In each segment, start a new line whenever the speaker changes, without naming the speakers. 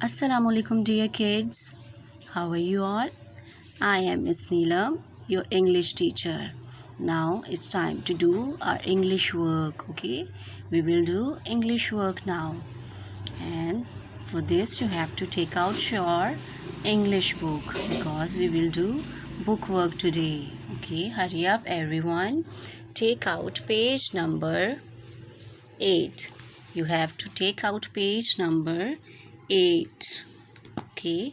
Assalamu alaikum dear kids. How are you all? I am Miss Neelam, your English teacher. Now it's time to do our English work, okay? We will do English work now. And for this you have to take out your English book because we will do book work today. Okay, hurry up everyone. Take out page number 8. You have to take out page number 8. Okay,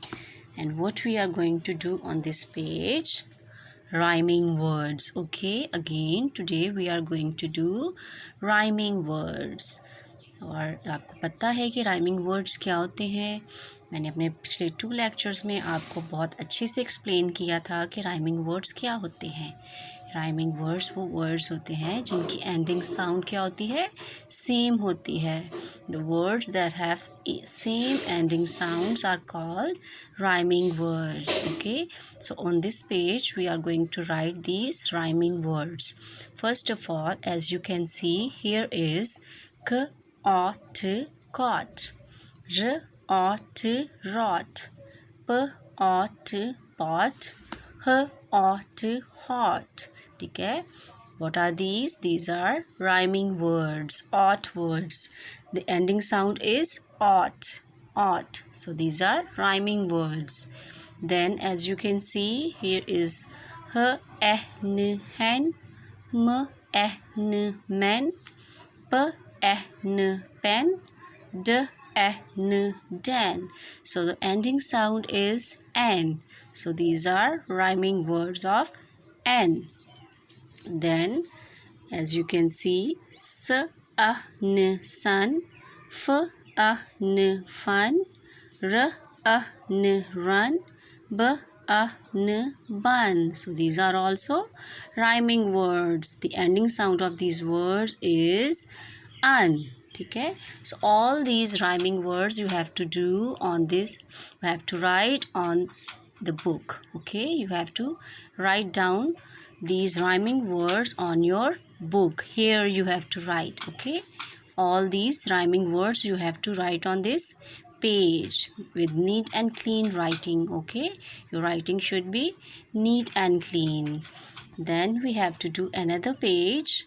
and what we are going to do on this page, rhyming words. Okay, again today we are going to do rhyming words. और आपको पता है कि rhyming words क्या होते हैं। मैंने अपने पिछले 2 लेक्चर्स में आपको बहुत अच्छे से एक्सप्लेन किया था कि राइमिंग वर्ड्स क्या होते हैं। राइमिंग वर्ड्स वो वर्ड्स होते हैं जिनकी एंडिंग साउंड क्या होती है, सेम होती है। The words that have same ending sounds are called rhyming words. Okay, so on this page we are going to write these rhyming words. First of all, as you can see, here is k ought caught, r ought rot, p ought pot, h ought hot. ठीक है, what are these? These are rhyming words, ought words. The ending sound is ought, ought. So these are rhyming words. Then as you can see, here is h n hen, m n men, p n pen, d n dan. So the ending sound is n. So these are rhyming words of n. Then as you can see, s n sun, f n fun, r n run, b n bun. So these are also rhyming words. The ending sound of these words is un. Okay, so all these rhyming words you have to do on this, you have to write on the book. Okay, you have to write down these rhyming words on your book. Here you have to write. Okay, all these rhyming words you have to write on this page with neat and clean writing. Okay, your writing should be neat and clean. Then we have to do another page.